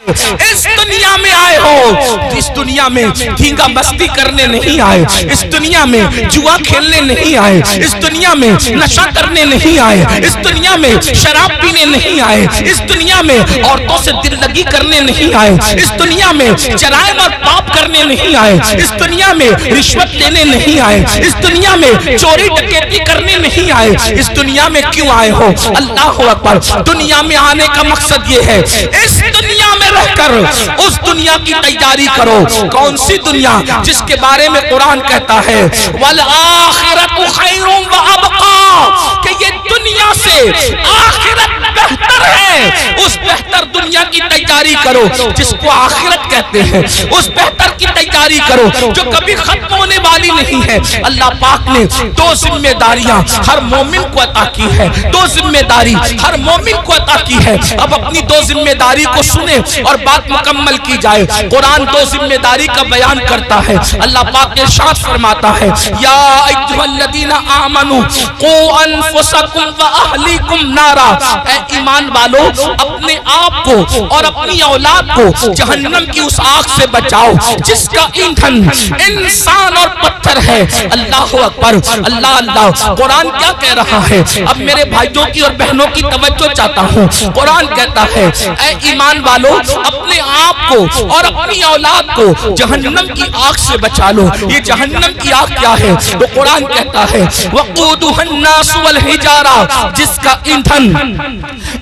اس دنیا میں آئے ہو، اس دنیا میں دھینگا مستی کرنے نہیں آئے، اس دنیا میں جوا کھیلنے نہیں آئے، اس دنیا میں نشہ کرنے نہیں آئے، اس دنیا میں شراب پینے نہیں آئے، اس دنیا میں عورتوں سے دل لگی کرنے نہیں آئے، اس دنیا میں جرائم اور پاپ کرنے نہیں آئے، اس دنیا میں رشوت لینے نہیں آئے، اس دنیا میں چوری ڈکیتی کرنے نہیں آئے، اس دنیا میں کیوں آئے ہو؟ اللہ اکبر۔ دنیا میں آنے کا مقصد یہ ہے اس دنیا میں رہ کر اس دنیا کی تیاری کرو۔ کون سی دنیا؟ جس کے بارے میں قرآن کہتا ہے وَالْآخِرَةُ خَيْرٌ وَأَبْقَىٰ، کہ یہ دنیا سے آخرت بہتر ہے۔ اس بہتر دنیا کی تیاری کرو جس کو آخرت کہتے ہیں، اس بہتر کی تیاری کرو جو کبھی ختم ہونے والی نہیں ہے۔ اللہ پاک نے دو ذمہ داریاں ہر مومن کو عطا کی ہے، دو ذمہ داری ہر مومن کو عطا کی ہے۔ اب اپنی دو ذمہ داری کو سنیں اور بات مکمل کی جائے۔ قرآن دو ذمہ داری کا بیان کرتا ہے۔ اللہ پاک نے ارشاد فرماتا ہے یا ایھا الذین آمنوا قوا انفسکم واہلیکم نارا، اے ایمان والو اپنے آپ کو اور اپنی اولاد کو جہنم کی اس آگ سے بچاؤ جس کا ایندھن انسان اور پتھر ہے۔ اللہ اکبر، اللہ اللہ۔ قرآن کیا کہہ رہا ہے؟ اب میرے بھائیوں کی اور بہنوں کی توجہ چاہتا ہوں۔ قرآن کہتا ہے اے ایمان والو اپنے آپ کو اور اپنی اولاد کو جہنم کی آگ سے بچا لو۔ یہ جہنم کی آگ کیا ہے؟ تو قرآن کہتا ہے وقودها الناس والحجارہ، جس کا ایندھن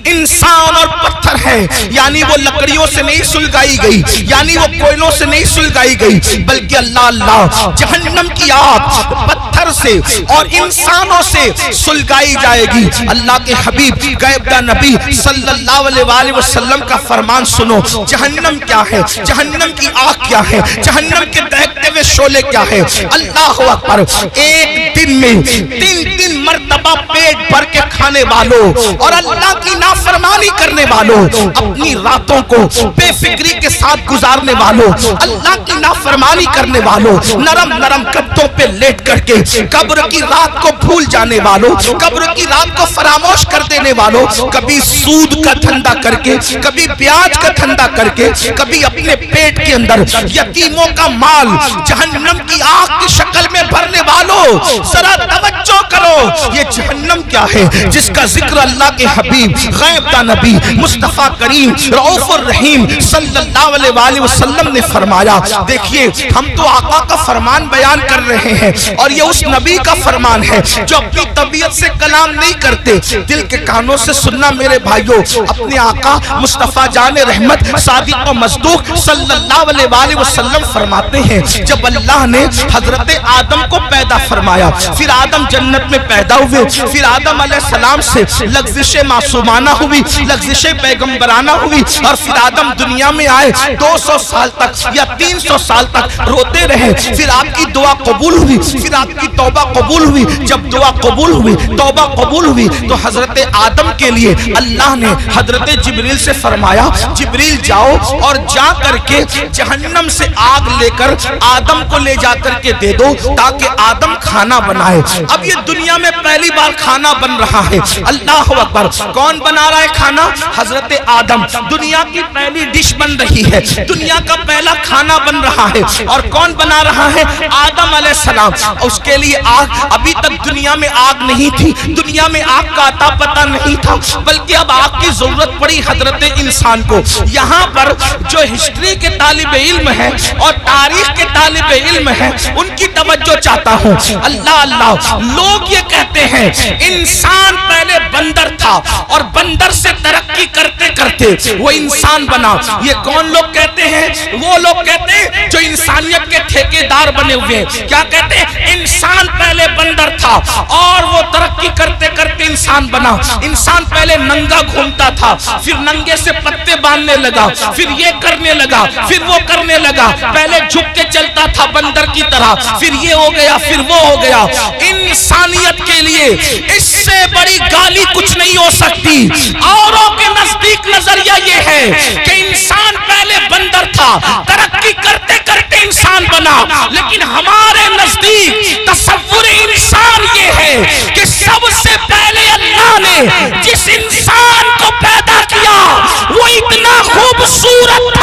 انسان اور پتھر ہے، یعنی وہ لکڑیوں سے نہیں سلگائی گئی، یعنی وہ کوئلوں سے نہیں سلگائی گئی، بلکہ اللہ اللہ جہنم کی آگ پتھر سے اور انسانوں سے سلگائی جائے گی۔ اللہ کے حبیب غیبدہ نبی صلی اللہ علیہ وآلہ وسلم کا فرمان سنو۔ جہنم کیا ہے؟ جہنم کی آگ کیا ہے؟ جہنم کے دہکتے ہوئے شعلے کیا ہے؟ اللہ اکبر۔ ایک دن میں تین مرتبہ پیٹ بھر کے کھانے والوں اور اللہ کی نافرمانی کرنے والوں، اپنی راتوں کو بے فکری کے ساتھ گزارنے والوں، اللہ کی نافرمانی کرنے والوں، نرم نرم گدوں پہ لیٹ کر کے قبر کی رات کو بھول جانے والوں، قبر کی رات کو فراموش کر دینے والوں، کبھی سود کا دھندا کر کے، کبھی بیاج کا دھندا کر کے، کبھی اپنے پیٹ کے اندر یتیموں کا مال جہنم کی آگ کی شکل میں بھرنے والوں، ذرا توجہ کرو۔ یہ جہنم کیا ہے جس کا ذکر اللہ کے حبیب غیبدہ نبی مصطفیٰ کریم رؤوف الرحیم صلی اللہ علیہ وآلہ وسلم نے فرمایا۔ دیکھیے ہم تو آقا کا فرمان بیان کر رہے ہیں اور یہ اس نبی کا فرمان ہے جو اپنی طبیعت سے کلام نہیں کرتے، دل کے کانوں سے سننا میرے بھائیوں۔ اپنے آقا مصطفیٰ جان رحمت صادق و مصدوق صلی اللہ علیہ وآلہ وسلم فرماتے ہیں جب اللہ نے حضرت آدم کو پیدا فرمایا، پھر آدم جنت میں پیدا ہوئے، پھر آدم علیہ السلام سے لغزش معصومانہ ہوئی، لغزش پیغمبرانہ ہوئی، اور پھر آدم دنیا میں آئے 200 سال تک یا 300 سال تک روتے رہے، پھر آپ کی دعا قبول ہوئی، پھر آپ کی توبہ قبول ہوئی۔ جب دعا قبول ہوئی، توبہ قبول ہوئی، تو حضرت آدم کے لیے اللہ نے حضرت جبریل سے فرمایا جبریل جاؤ اور جا کر کے جہنم سے آگ لے کر آدم کو لے جا کر کے دے دو تاکہ آدم کھانا بنائے۔ اب یہ دنیا میں پہلی بار کھانا بن رہا ہے۔ اللہ اکبر۔ کون بنا رہا ہے کھانا؟ حضرت آدم۔ دنیا کی پہلی ڈش بن رہی ہے، دنیا کا پہلا کھانا بن رہا ہے، اور کون بنا رہا ہے؟ آدم علیہ السلام۔ اس کے لیے آگ، ابھی تک دنیا میں آگ نہیں تھی، دنیا میں آگ کا عطا پتہ نہیں تھا، بلکہ اب آگ کی ضرورت پڑی حضرت انسان کو۔ یہاں پر جو ہسٹری کے طالب علم ہے اور تاریخ کے طالب علم ہے ان کی توجہ چاہتا ہوں۔ اللہ اللہ، لوگ یہ کہتے ہیں انسان پہلے بندر تھا اور بندر سے ترقی کرتے کرتے وہ انسان بنا۔ یہ کون لوگ کہتے ہیں؟ وہ لوگ کہتے ہیں جو انسانیت کے ٹھیکیدار بنے ہوئے ہیں۔ کیا کہتے ہیں؟ انسان پہلے بندر تھا اور وہ ترقی کرتے کرتے انسان بنا۔ انسان پہلے ننگا گھومتا تھا، پھر ننگے سے پتے باندھنے لگا، پھر یہ کرنے لگا، پھر وہ کرنے لگا، پہلے جھک کے چلتا تھا بندر کی طرح، پھر یہ ہو گیا، پھر وہ ہو گیا۔ انسانیت کے لیے اس سے بڑی گالی کچھ نہیں ہو سکتی۔ اوروں کے نزدیک نظریہ یہ ہے کہ انسان پہلے بندر تھا، ترقی کرتے کرتے انسان بنا، لیکن ہمارے نزدیک تصور انسان یہ ہے کہ سب سے پہلے اللہ نے جس انسان کو پیدا کیا وہ اتنا خوبصورت تھا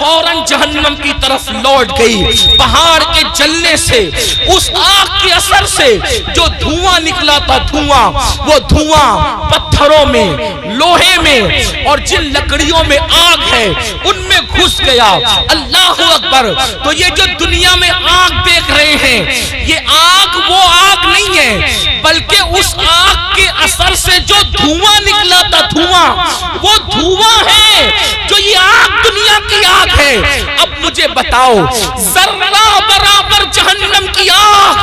فوراً جہنم کی طرف لوٹ گئی۔ پہاڑ کے جلنے سے، اس آگ کے اثر سے جو دھواں نکلا تھا، وہ دھواں پتھروں میں، لوہے میں اور جن لکڑیوں میں آگ ہے ان میں گھس گیا۔ اللہ اکبر۔ تو یہ جو دنیا میں آگ دیکھ رہے ہیں، یہ آگ وہ آگ نہیں ہے، بلکہ اس آگ کے اثر سے جو دھواں نکلا تھا، وہ دھواں ہے جو یہ آگ دنیا کی آگ ہے۔ اب مجھے بتاؤ، ذرہ برابر جہنم کی آگ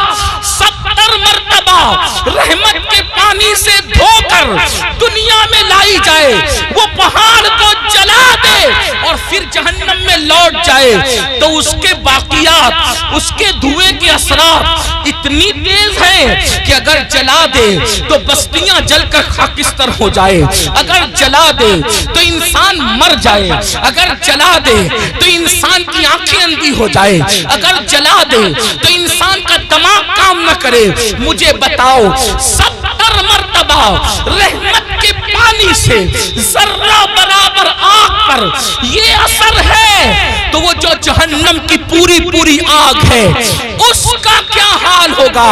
70 مرتبہ رحمت کے پانی سے دھو کر دنیا میں لائی جائے، وہ پہاڑ کو جلا دے اور پھر جہنم میں لوٹ جائے، تو اس کے باقیات، اس کے دھوئے کے اثرات اتنی تیز ہیں کہ اگر جلا دے تو بستیاں جل کر خاکستر ہو جائے، اگر جلا دے تو انسان مر جائے، اگر جلا دے تو انسان کی آنکھیں اندھی ہو جائے، اگر جلا دے تو انسان کا دماغ کام نہ کرے۔ مجھے بتاؤ، 70 مرتبہ رحمت کے پانی سے ذرہ برابر آگ پر یہ اثر ہے، تو وہ جو جہنم کی پوری آگ ہے، اس کا کیا حال ہوگا،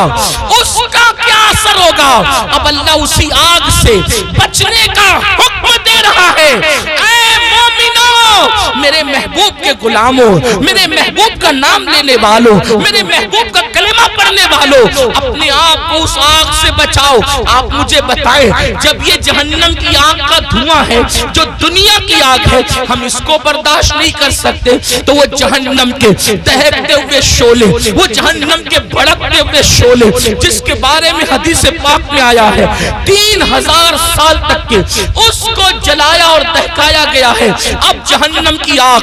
اس کا کیا اثر ہوگا؟ اب اللہ اسی آگ سے بچنے کا حکم دے رہا ہے۔ اے مومنو، میرے محبوب کے غلاموں، میرے محبوب کا نام لینے والوں، میرے محبوب کا کلمہ پڑھنے والوں، اپنے آپ کو اس آگ سے بچاؤ۔ آپ مجھے بتائیں، جب یہ جہنم کی آگ کا دھواں ہے، جو دنیا کی آگ ہے، ہم اس کو برداشت نہیں کر سکتے، تو وہ جہنم کے دہکتے ہوئے شعلے، وہ جہنم کے بھڑکتے ہوئے شعلے، جس کے بارے میں حدیث پاک میں آیا ہے 3000 سال تک کے اس کو جلایا اور دہکایا گیا ہے۔ اب جہنم کی آگ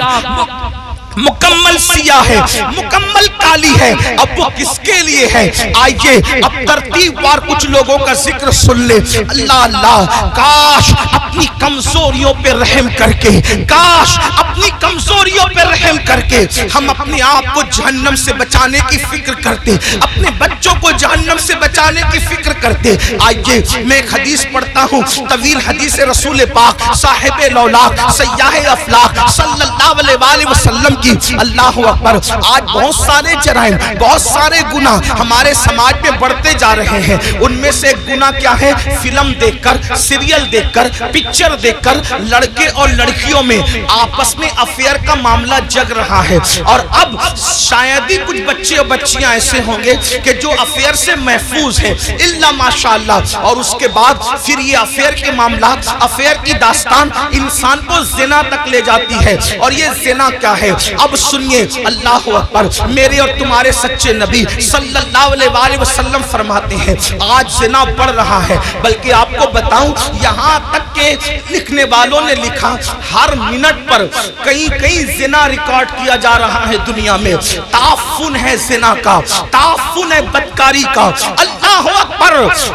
مکمل سیاہ ہے، مکمل کالی ہے۔ اب وہ کس کے لیے ہے؟ آئیے اب ترتیب وار کچھ لوگوں کا ذکر سن لے۔ اللہ اللہ، کاش اپنی کمزوریوں پہ رحم کر کے، کاش اپنی کمزوریوں پہ رحم کر کے ہم اپنے آپ کو جہنم سے بچانے کی فکر کرتے، اپنے بچوں کو جہنم سے بچانے کی فکر کرتے۔ آئیے میں ایک حدیث پڑھتا ہوں، طویل حدیث رسول پاک صاحب لولاک سیاح افلاق صلی اللہ علیہ وسلم کی۔ اللہ اکبر۔ آج بہت سارے جرائم، بہت سارے گناہ ہمارے سماج میں بڑھتے جا رہے ہیں۔ ان میں سے ایک گناہ کیا ہے؟ فلم دیکھ کر، سیریل دیکھ کر، پکچر دیکھ کر لڑکے اور لڑکیوں میں آپس میں افیئر کا معاملہ جگ رہا ہے۔ اور اب شاید ہی کچھ بچے اور بچیاں ایسے ہوں گے کہ جو افیئر سے محفوظ ہیں، الا ماشاءاللہ۔ اور اس کے بعد پھر یہ افیئر کے معاملات، افیئر کی داستان انسان کو زنا تک لے جاتی ہے۔ اور یہ زنا کیا ہے؟ اب سنیے، اللہ اکبر، میرے اور تمہارے سچے نبی صلی اللہ علیہ وسلم فرماتے ہیں آج زنا بڑھ رہا ہے۔ بلکہ آپ کو بتاؤں، یہاں تک کہ لکھنے والوں نے لکھا ہر منٹ پر کئی زنا ریکارڈ کیا جا رہا ہے دنیا میں۔ تعفن ہے زنا کا، تعفن ہے بدکاری کا۔ اللہ اکبر۔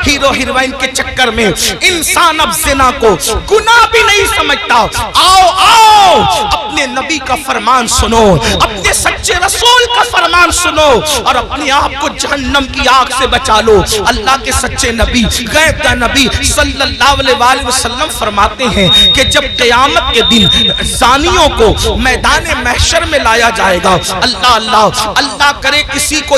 ہیرو ہیروئن کے چکر میں انسان اب زنا کو گناہ بھی نہیں سمجھتا۔ آؤ اپنے نبی کا فرمان سنو، اپنے سچے رسول کا فرمان سنو اور اپنے آپ کو جہنم کی آگ سے بچا لو۔ اللہ کے سچے نبی، غیب کا نبی صلی اللہ علیہ وسلم فرماتے ہیں کہ جب قیامت کے دن زانیوں کو میدان محشر میں لایا جائے گا، اللہ کرے کسی کو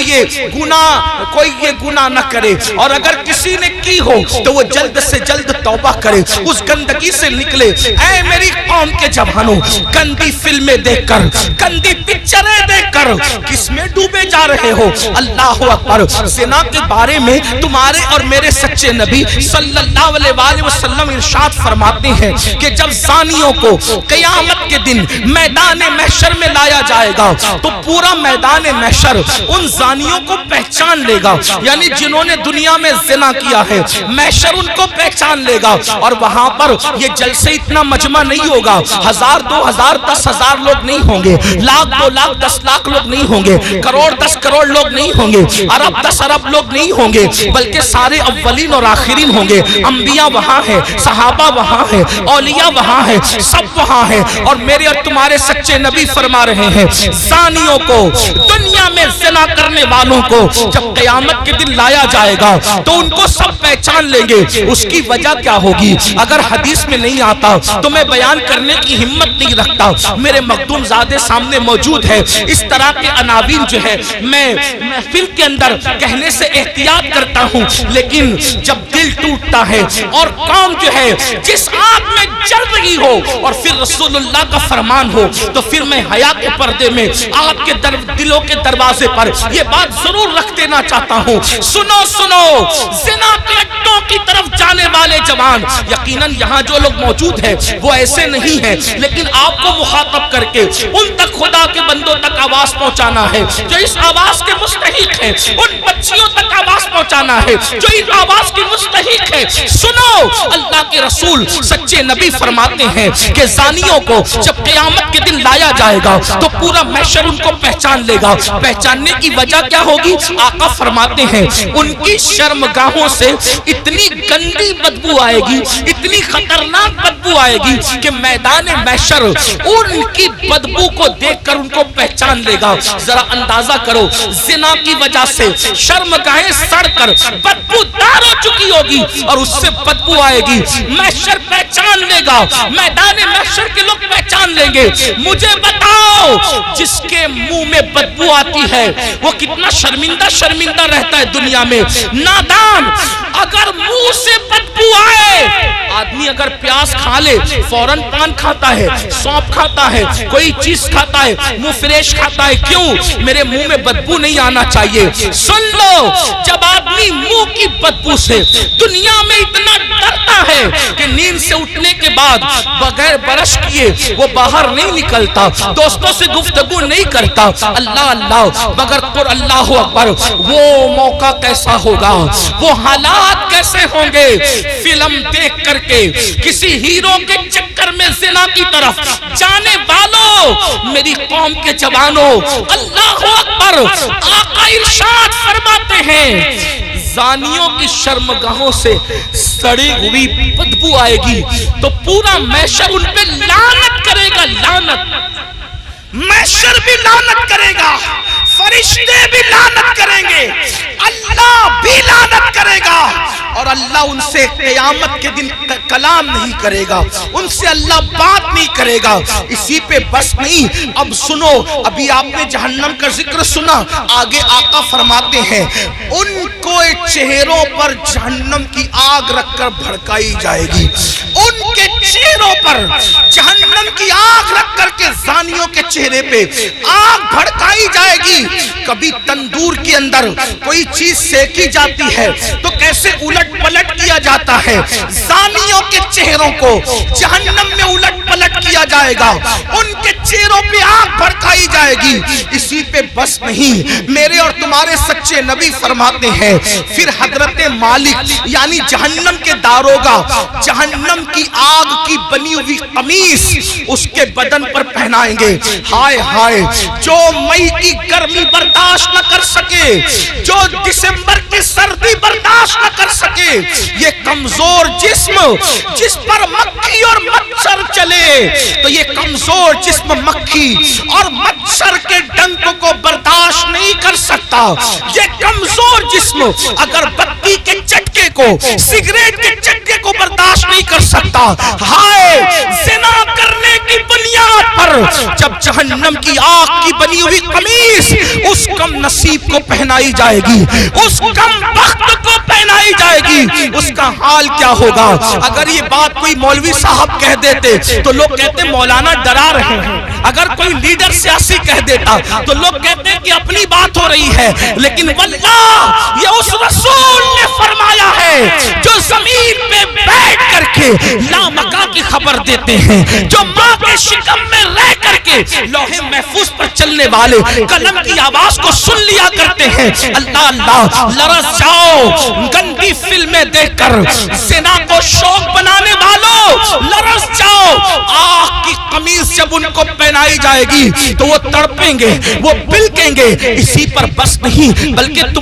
کوئی یہ گناہ نہ کرے، اور اگر کسی نے کی ہو تو وہ جلد سے جلد توبہ کرے، اس گندگی سے نکلے۔ اے میری قوم کے جوانوں، گندی فلمیں دیکھ کر، گندی پکچریں دیکھ کر کس میں ڈوبے جا رہے ہو؟ اللہ اکبر۔ زنا کے بارے میں تمہارے اور میرے سچے نبی صلی اللہ علیہ وسلم ارشاد فرماتے ہیں کہ جب زانیوں کو قیامت کے دن میدان محشر میں لایا جائے گا تو پورا میدان محشر ان زانیوں کو پہچان لے گا، یعنی جنہوں نے دنیا میں زنا کیا ہے، محشر ان کو پہچان لے گا۔ اور وہاں پر یہ جلسے اتنا مجمع نہیں ہوگا، 1000 2000 10,000 لوگ نہیں ہوں گے، لاکھ 2 لاکھ 10 لاکھ لوگ نہیں ہوں گے، کروڑ 10 کروڑ لوگ نہیں ہوں گے، ارب 10 ارب لوگ نہیں ہوں گے، بلکہ سارے اولین اور آخرین ہوں گے۔ انبیاء وہاں ہیں، صحابہ وہاں ہیں، اولیاء وہاں ہیں، سب وہاں ہیں۔ اور میرے اور تمہارے سچے نبی فرما رہے ہیں زانیوں کو، دنیا میں زنا کرنے والوں کو جب قیامت کے دن لایا جائے گا تو ان کو سب پہچان لیں گے۔ اس کی وجہ کیا ہوگی؟ اگر حدیث میں نہیں آتا تو میں بیان کرنے کی ہمت نہیں رکھتا۔ میرے مخدوم زادے سامنے موجود ہے. اس طرح کے عناوین جو ہے میں محفل کے اندر کہنے سے احتیاط کرتا ہوں, لیکن جب دل ٹوٹتا ہے اور قوم جو ہے جس آگ میں جل رہی ہو اور پھر رسول اللہ کا فرمان ہو, تو پھر میں حیا کے پردے میں آپ کے دلوں کے دروازے پر یہ بات ضرور رکھ دینا چاہتا ہوں. سنو سنو, زنا کے اڈوں کی طرف جانے والے جوان, یقیناً یہاں جو لوگ موجود ہیں وہ ایسے نہیں ہیں, لیکن آپ کو مخاطب کر کے ان تک خدا کے بندوں تک آواز پہنچانا ہے جو اس آواز کے مستحق ہیں, ان بچیوں تک آواز پہنچانا ہے جو اس آواز کی مستحق ہے. سنو, اللہ کے رسول سچے نبی فرماتے ہیں کہ زانیوں کو جب قیامت کے دن لایا جائے گا تو پورا محشر ان کو پہچان لے گا. پہچاننے کی وجہ کیا ہوگی؟ آقا فرماتے ہیں ان کی شرمگاہوں سے اتنی گندی بدبو آئے گی, اتنی خطرناک بدبو آئے گی کہ میدان محشر ان کی بدبو کو دیکھ کر ان کو پہچان لے گا. ذرا اندازہ کرو, زنا کی وجہ سے شرمگاہیں سڑ کر بدبو دار ہو چکی ہوگی اور اس سے بدبو آئے گی, محشر پہچان لے گا, میدان محشر کے لوگ پہچان لیں گے. مجھے بتاؤ جس کے منہ میں بدبو آتی ہے وہ کتنا شرمندہ رہتا ہے دنیا میں. نادان, اگر منہ سے بدبو آئے, آدمی اگر پیاز کھا لے فوراً پان کھاتا ہے, سونپ کھاتا ہے, کوئی چیز کھاتا ہے, منہ فریش کھاتا ہے. کیوں؟ میرے منہ میں بدبو نہیں آنا چاہیے. سن لو, جب آدمی منہ کی بدبو سے دنیا میں اتنا ڈرتا ہے کہ نیند سے اٹھنے کے بعد بغیر برش کیے وہ باہر نہیں نکلتا, دوستوں سے گفتگو نہیں کرتا, اللہ اللہ مگر اللہ اکبر, وہ موقع کیسا ہوگا, وہ حالات کیسے ہوں گے. فلم دیکھ کر کے کسی ہیرو کے چکر میں زنا کی طرف جانے والوں, میری قوم کے جوانوں, اللہ اکبر, آقا ارشاد فرماتے ہیں زانیوں کی شرمگاہوں سے سڑی ہوئی بدبو آئے گی تو پورا محشر ان پہ لعنت کرے گا. لعنت, محشر بھی لعنت کرے گا, فرشتے بھی لعنت کریں گے, اللہ بھی لعنت کرے گا, اور اللہ ان سے قیامت کے دن کلام نہیں کرے گا, ان سے اللہ بات نہیں کرے گا. اسی پہ بس نہیں, اب سنو, ابھی آپ نے جہنم کا ذکر سنا, آگے آقا فرماتے ہیں ان کو چہروں پر جہنم کی آگ رکھ کر بھڑکائی جائے گی. ان کے چہروں پر جہنم کی آگ رکھ کر کے زانیوں کے چہرے پہ آگ بھڑکائی جائے گی. کبھی تندور کے اندر کوئی چیز سیکی جاتی ہے تو کیسے الٹ پلٹ کیا جاتا ہے, زانیوں کے چہروں کو جہنم میں الٹ پلٹ کیا جائے گا, ان کے چہروں پہ آگ بھڑکائی جائے گی. اسی پہ بس نہیں, میرے اور تمہارے سچے نبی فرماتے ہیں پھر حضرت مالک یعنی جہنم کے داروغہ جہنم کی آگ کی بنی ہوئی قمیص اس کے بدن پر پہنائیں گے. ہائے ہائے, جو مئی کی گرمی برداشت نہ کر سکے, جو دسمبر کی سردی برداشت نہ کر سکے, یہ کمزور جسم جس پر مکھی اور مچھر چلے تو یہ کمزور جسم مکھی اور مچھر کے ڈنک کو برداشت نہیں کر سکتا. یہ کمزور جسم اگر بتی کے چٹکے کو, سگریٹ کے چٹکے کو برداشت نہیں کر سکتا. ہائے, زنا کرنے کی بنیاد پر جب جہنم کی آگ کی بنی ہوئی قمیص اس کم نصیب کو پہنائی جائے گی, اس کم بخت کو پہنائی جائے گی, اس کا حال کیا ہوگا. اگر یہ بات کوئی مولوی صاحب کہہ دیتے تو لوگ کہتے مولانا ڈرا رہے ہیں, اگر کوئی لیڈر سیاسی کہہ دیتا تو لوگ کہتے کہ اپنی بات ہو رہی ہے, لیکن واللہ یہ اس رسول نے فرمایا ہے جو زمین پہ بیٹھ کر کے لامکا کی خبر دیتے ہیں, جو ماں کے شکم میں رہ کر کے لوح محفوظ پر چلنے والے قلم کی آواز کو سن لیا کرتے ہیں. اللہ اللہ, لرز جاؤ گندی فلمیں دیکھ کر, زنا کو شوق بنانے والوں لرز جاؤ. آگ کی قمیص جب ان کو پہنائی جائے گی تو وہ تڑپیں گے, وہ بلکیں گے. اسی پر بس نہیں بلکہ تم